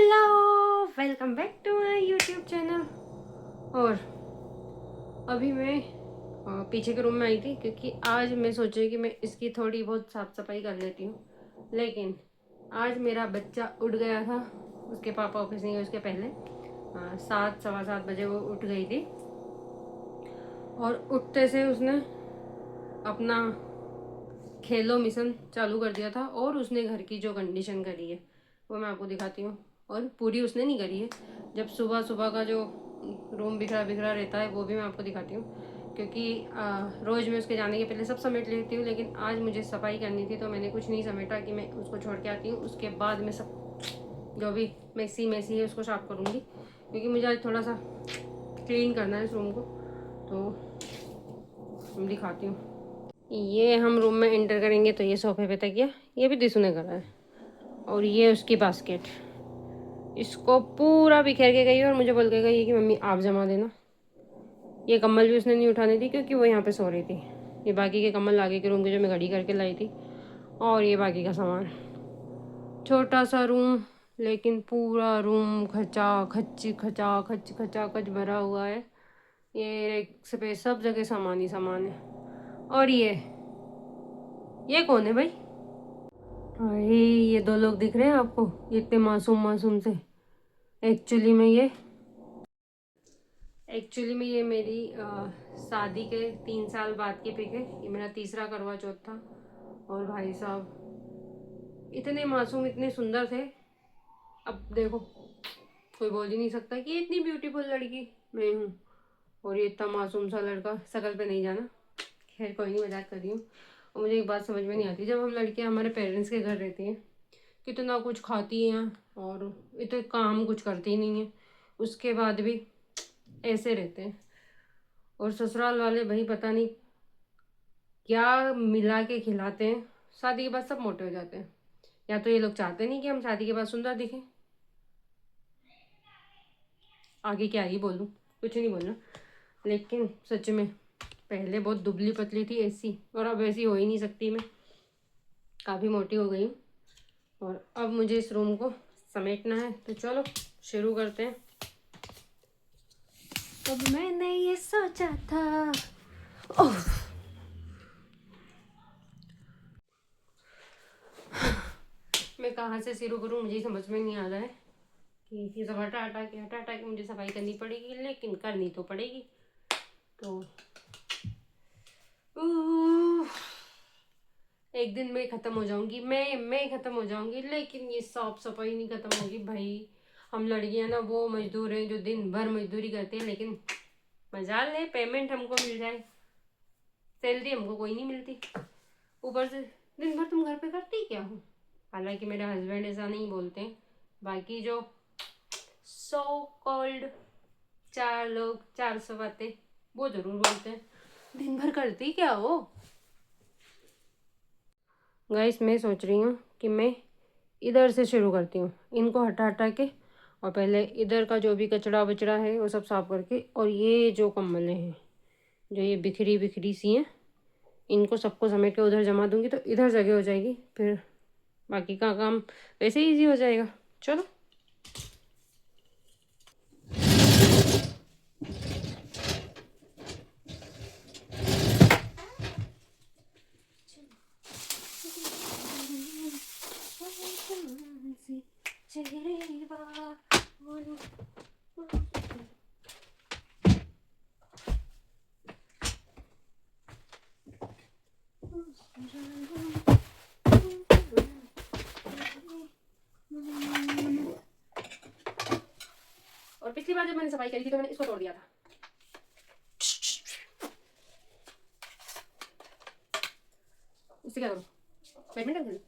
Hello, welcome back to my YouTube channel. और अभी मैं पीछे के रूम में आई थी क्योंकि आज मैं सोची कि मैं इसकी थोड़ी बहुत साफ़ सफाई कर लेती हूँ। लेकिन आज मेरा बच्चा उठ गया था, उसके पापा ऑफिस नहीं गए उसके पहले 7 सवा 7 बजे वो उठ गई थी। और उठते से उसने अपना खेलो मिशन चालू कर दिया था और उसने घर की जो कंडीशन करी है वो मैं आपको दिखाती हूँ। और पूरी उसने नहीं करी है, जब सुबह सुबह का जो रूम बिखरा बिखरा रहता है वो भी मैं आपको दिखाती हूँ। क्योंकि रोज़ मैं उसके जाने के पहले सब समेट लेती हूँ, लेकिन आज मुझे सफाई करनी थी तो मैंने कुछ नहीं समेटा कि मैं उसको छोड़ के आती हूँ। उसके बाद मैं सब जो भी मैसी मैसी है उसको साफ करूँगी, क्योंकि मुझे आज थोड़ा सा क्लीन करना है इस रूम को। तो मैं दिखाती हूँ। ये हम रूम में एंटर करेंगे तो ये सोफे पे तकिया, ये भी दिसू ने करा है। और ये उसकी बास्केट, इसको पूरा बिखेर के गई और मुझे बोल के गई कि मम्मी आप जमा देना। ये कम्बल भी उसने नहीं उठाने दी क्योंकि वो यहाँ पे सो रही थी। ये बाकी के कम्बल आगे के रूम के जो मैं घड़ी करके लाई थी। और ये बाकी का सामान, छोटा सा रूम लेकिन पूरा रूम खचा खच भरा हुआ है। ये रेक्स पे सब जगह सामान ही सामान है। और ये कौन है भाई? अरे ये दो लोग दिख रहे हैं आपको, ये इतने मासूम मासूम से। एक्चुअली में ये ये मेरी शादी के 3 साल बाद की पिक है। ये मेरा तीसरा करवा चौथ था। और भाई साहब इतने मासूम इतने सुंदर थे। अब देखो, कोई बोल ही नहीं सकता कि ये इतनी ब्यूटीफुल लड़की मैं हूँ और ये इतना मासूम सा लड़का। शकल पे नहीं जाना, खैर कोई नहीं, मजाक कर रही हूँ। और मुझे एक बात समझ में नहीं आती, जब हम लड़कियाँ हमारे पेरेंट्स के घर रहती हैं कितना कुछ खाती हैं और इतने काम कुछ करती नहीं है, उसके बाद भी ऐसे रहते हैं। और ससुराल वाले भाई पता नहीं क्या मिला के खिलाते हैं, शादी के बाद सब मोटे हो जाते हैं। या तो ये लोग चाहते नहीं कि हम शादी के बाद सुंदर दिखें। आगे क्या ही बोलूँ, कुछ नहीं बोलना। लेकिन सच में पहले बहुत दुबली पतली थी ऐसी, और अब ऐसी हो ही नहीं सकती। मैं काफ़ी मोटी हो गई हूँ। और अब मुझे इस रूम को समेटना है, तो चलो शुरू करते हैं। अब मैंने ये सोचा था। ओह, मैं कहाँ से शुरू करूँ मुझे समझ में नहीं आ रहा है। कि ये सब हटा हटा के मुझे सफाई करनी पड़ेगी, लेकिन करनी तो पड़ेगी। तो एक दिन मैं ख़त्म हो जाऊंगी, मैं ख़त्म हो जाऊंगी, लेकिन ये साफ सफाई नहीं ख़त्म होगी भाई। हम लड़कियां ना वो मजदूर हैं जो दिन भर मजदूरी करते हैं, लेकिन मजाल है पेमेंट हमको मिल जाए। सैलरी हमको कोई नहीं मिलती, ऊपर से दिन भर तुम घर पे करती क्या हो। हालांकि मेरे हस्बैंड ऐसा नहीं बोलते हैं, बाकी जो सो कॉल्ड 4 लोग 400 बातें वो जरूर बोलते हैं। दिन भर करती क्या हो गाइस? मैं सोच रही हूँ कि मैं इधर से शुरू करती हूँ, इनको हटा हटा के। और पहले इधर का जो भी कचड़ा वचड़ा है वो सब साफ करके, और ये जो कम्बलें हैं जो ये बिखरी बिखरी सी हैं, इनको सबको समेट के उधर जमा दूंगी तो इधर जगह हो जाएगी। फिर बाकी का काम वैसे ही ईजी हो जाएगा। चलो और पिछली बार जब मैंने सफाई करी थी तो मैंने इसको तोड़ दिया था। इससे क्या करूँ, बैडमिंटन खेलूं?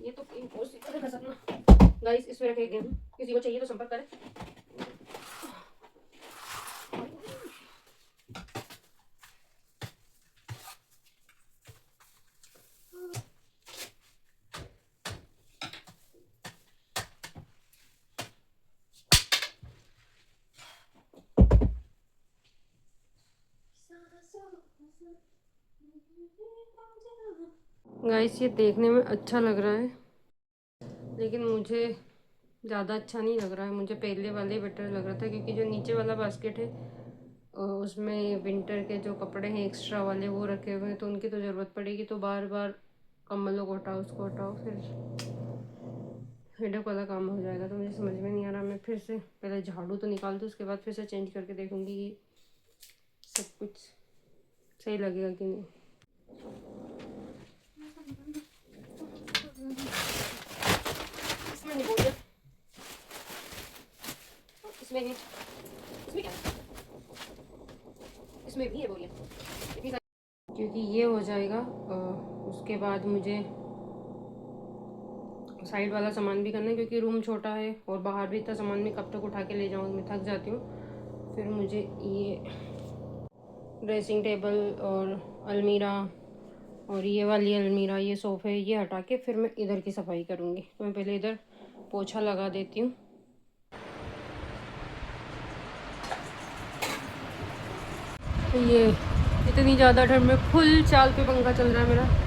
ये तो गाइस इस पे रखे गेहूं, किसी को चाहिए तो संपर्क करें। गाइस ये देखने में अच्छा लग रहा है, लेकिन मुझे ज़्यादा अच्छा नहीं लग रहा है। मुझे पहले वाले बेटर लग रहा था, क्योंकि जो नीचे वाला बास्केट है उसमें विंटर के जो कपड़े हैं एक्स्ट्रा वाले वो रखे हुए हैं, तो उनकी तो ज़रूरत पड़ेगी, तो बार बार कम्बलों को हटाओ, उसको हटाओ, फिर हेडेक वाला काम हो जाएगा। तो मुझे समझ में नहीं आ रहा। मैं फिर से पहले झाड़ू तो निकाल दूँ, उसके बाद फिर से चेंज करके देखूँगी कि सब कुछ सही लगेगा कि नहीं। इसमें नहीं बोलिए, इसमें नहीं, इसमें क्या है? इसमें भी है बोलिए, क्योंकि ये हो जाएगा। उसके बाद मुझे साइड वाला सामान भी करना है, क्योंकि रूम छोटा है और बाहर भी इतना सामान मैं कब तक उठा के ले जाऊँगी, मैं थक जाती हूँ। फिर मुझे ये ड्रेसिंग टेबल और अलमीरा और ये वाली अलमीरा, ये सोफ़े, ये हटा के फिर मैं इधर की सफाई करूँगी। तो मैं पहले इधर पोछा लगा देती हूँ। ये इतनी ज़्यादा ठंड में फुल चाल पे पंखा चल रहा है मेरा।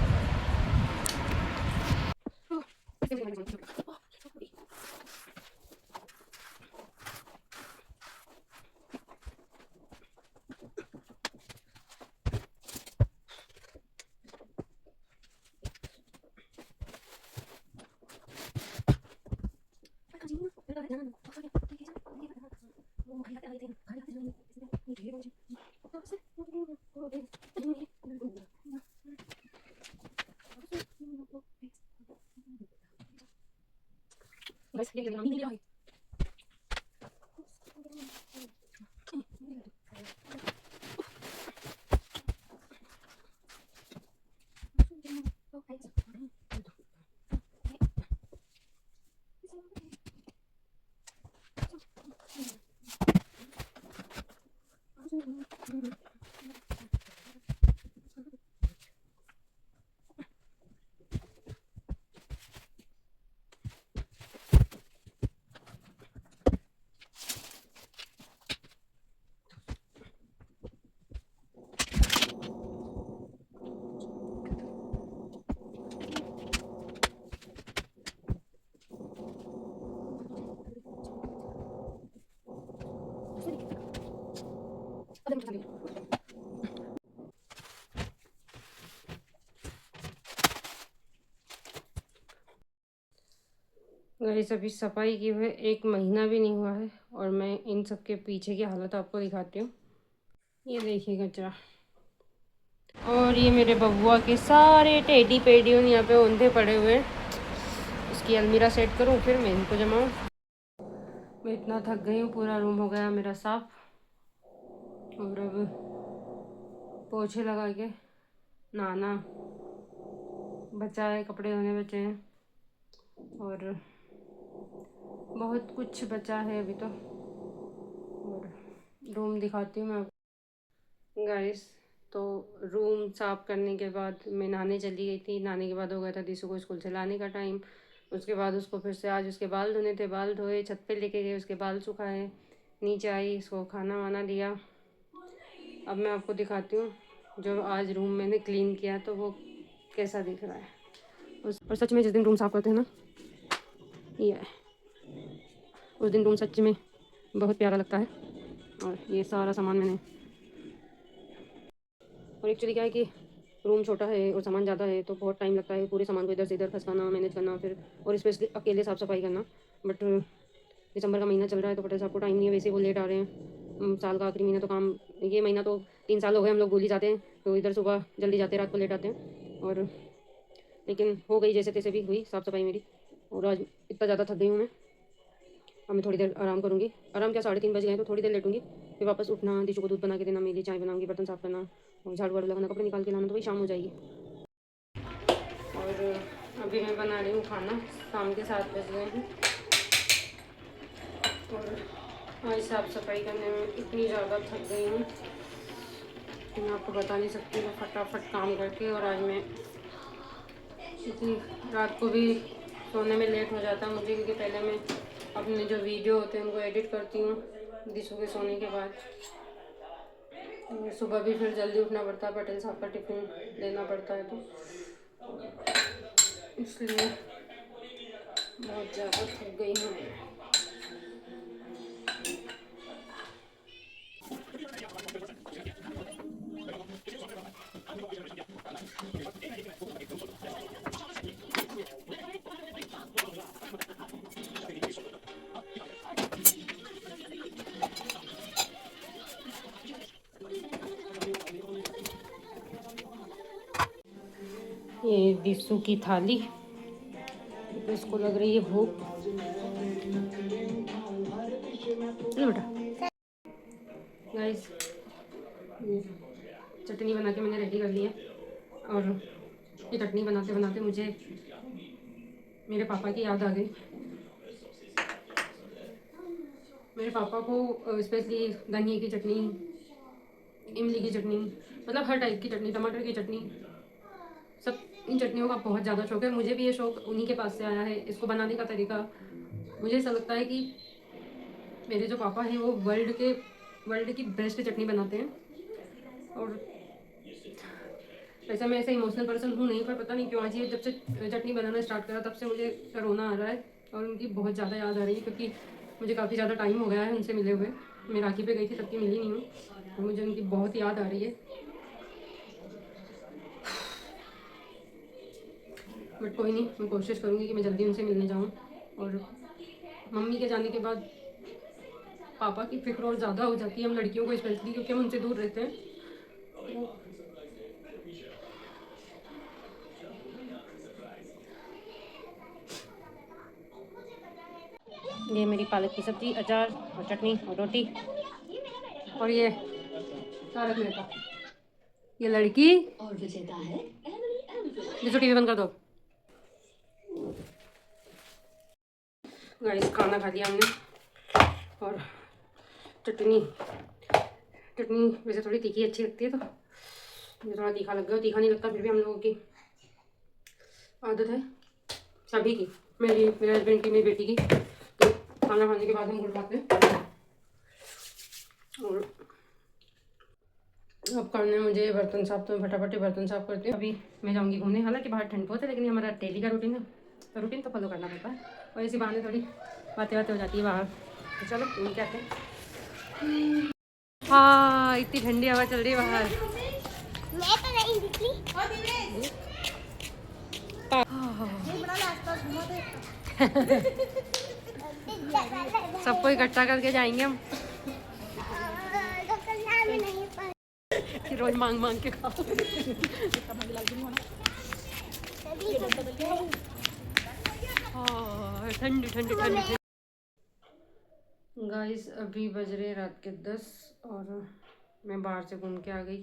गाइस अभी सफाई की हुए 1 महीना भी नहीं हुआ है, और मैं इन सब के पीछे की हालत आपको दिखाती हूँ। ये देखिए कचरा, और ये मेरे बबुआ के सारे टेडी पेडियों यहाँ पे औंधे पड़े हुए हैं। इसकी अलमीरा सेट करूँ, फिर मैं इनको जमाऊँ। मैं इतना थक गई हूँ, पूरा रूम हो गया मेरा साफ, और अब पोछे लगा के नहाना बचा है, कपड़े धोने बचे हैं, और बहुत कुछ बचा है अभी तो। और रूम दिखाती हूँ मैं आपको गाइस। तो रूम साफ़ करने के बाद मैं नहाने चली गई थी। नहाने के बाद हो गया था दिशु को स्कूल से लाने का टाइम। उसके बाद उसको फिर से आज उसके बाल धोने थे, बाल धोए, छत पे लेके गए, उसके बाल सुखाए, नीचे आई, इसको खाना वाना दिया। अब मैं आपको दिखाती हूँ जो आज रूम मैंने क्लीन किया तो वो कैसा दिख रहा है। और सच में जिस दिन रूम साफ़ करते हैं ना, ये है, उस दिन रूम सच में बहुत प्यारा लगता है। और ये सारा सामान मैंने, और एक्चुअली क्या है कि रूम छोटा है और सामान ज़्यादा है, तो बहुत टाइम लगता है पूरे सामान को इधर से इधर खसकाना, मैनेज करना, फिर और स्पेशली अकेले साफ़ सफाई करना। बट दिसंबर का महीना चल रहा है तो पटेल साहब को टाइम नहीं है, वैसे वो लेट आ रहे हैं। साल का आखिरी महीना तो काम, ये महीना तो 3 साल हो गए हम लोग भूल ही जाते हैं, तो इधर सुबह जल्दी जाते हैं, रात को लेट आते हैं। और लेकिन हो गई जैसे तैसे भी हुई साफ़ सफाई मेरी, और आज इतना ज़्यादा थक गई हूँ मैं। अब मैं थोड़ी देर आराम करूँगी। आराम क्या, 3:30 बज गए हैं, तो थोड़ी देर लेटूंगी, फिर वापस उठना, दिशु को दूध बना के देना, मेरे लिए चाय बनाऊंगी, बर्तन साफ़ करना, और झाड़ू वाड़ू लगाना, कपड़े निकाल के लाना, तो वही शाम हो जाएगी। और अभी मैं बना रही हूँ खाना, शाम के 7 बज गए हैं। और आज साफ़ सफाई करने में इतनी ज़्यादा थक गई हूँ कि मैं आपको बता नहीं सकती। मैं फटाफट काम करके, और आज मैं इतनी रात को भी सोने में लेट हो जाता मुझे, क्योंकि पहले मैं अपने जो वीडियो होते हैं उनको एडिट करती हूँ दिशु के सोने के बाद। सुबह भी फिर जल्दी उठना पड़ता है, पटेल साहब का टिफ़िन देना पड़ता है, तो इसलिए बहुत ज़्यादा थक गई हूँ मैं। ये दिसू की थाली, इसको लग रही है भूख। लो बेटा। गाइस, चटनी बना के मैंने रेडी कर ली है, और ये चटनी बनाते बनाते मुझे मेरे पापा की याद आ गई। मेरे पापा को स्पेशली धनिया की चटनी, इमली की चटनी, मतलब हर टाइप की चटनी, टमाटर की चटनी, सब इन चटनियों का बहुत ज़्यादा शौक है। मुझे भी ये शौक उन्हीं के पास से आया है। इसको बनाने का तरीका, मुझे ऐसा लगता है कि मेरे जो पापा हैं वो वर्ल्ड की बेस्ट चटनी बनाते हैं। और वैसे मैं ऐसे इमोशनल पर्सन हूँ नहीं, पर पता नहीं क्यों आज ये जब से चटनी बनाना स्टार्ट करा तब से मुझे रोना आ रहा है, और उनकी बहुत ज़्यादा याद आ रही है, क्योंकि मुझे काफ़ी ज़्यादा टाइम हो गया है उनसे मिले हुए। मैं राखी पे गई थी तब की मिली नहीं हूँ, और मुझे उनकी बहुत याद आ रही है। बट कोई नहीं, मैं कोशिश करूँगी कि मैं जल्दी उनसे मिलने जाऊँ। और मम्मी के जाने के बाद पापा की फिक्र और ज़्यादा हो जाती है हम लड़कियों को, स्पेशली क्योंकि हम उनसे दूर रहते हैं। ये मेरी पालक की सब्जी, अचार और चटनी और रोटी। और ये तारक मेहता, ये लड़की और विजेता है जो टीवी बंद कर दो। गाइस, खाना खा लिया हमने, और चटनी चटनी वैसे थोड़ी तीखी अच्छी लगती है, तो मुझे थोड़ा तीखा लग गया। तीखा नहीं लगता, फिर भी हम लोगों की आदत है, सभी की, मेरी, मेरे हस्बैंड की, मेरी बेटी की, तो खाना खाने के बाद हम गुड़ खाते हैं। और अब करने मुझे बर्तन साफ, तो फटाफट बर्तन साफ करती हूँ। अभी मैं जाऊँगी घूमने, हालांकि बाहर ठंड बहुत है, लेकिन हमारा डेली का रूटीन है, तो रूटीन तो फॉलो करना पड़ता है, और इसी बहाने थोड़ी बातें हो जाती है बाहर। तो चलो घूम के आते हैं। हाँ, इतनी ठंडी हवा चल रही है बाहर। मैं तो नहीं निकली। सबको इकट्ठा करके जाएंगे हम, रोज मांग मांग के खाओ। ठंडी ठंडी ठंडी। गाइस, अभी बज रहे रात के 10, और मैं बाहर से घूम के आ गई।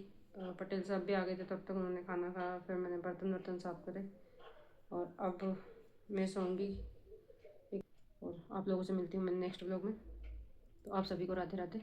पटेल साहब भी आ गए थे, तब तक उन्होंने खाना खाया, फिर मैंने बर्तन साफ करे, और अब मैं सोऊंगी। और आप लोगों से मिलती हूँ मैं नेक्स्ट व्लॉग में। तो आप सभी को राधे राधे।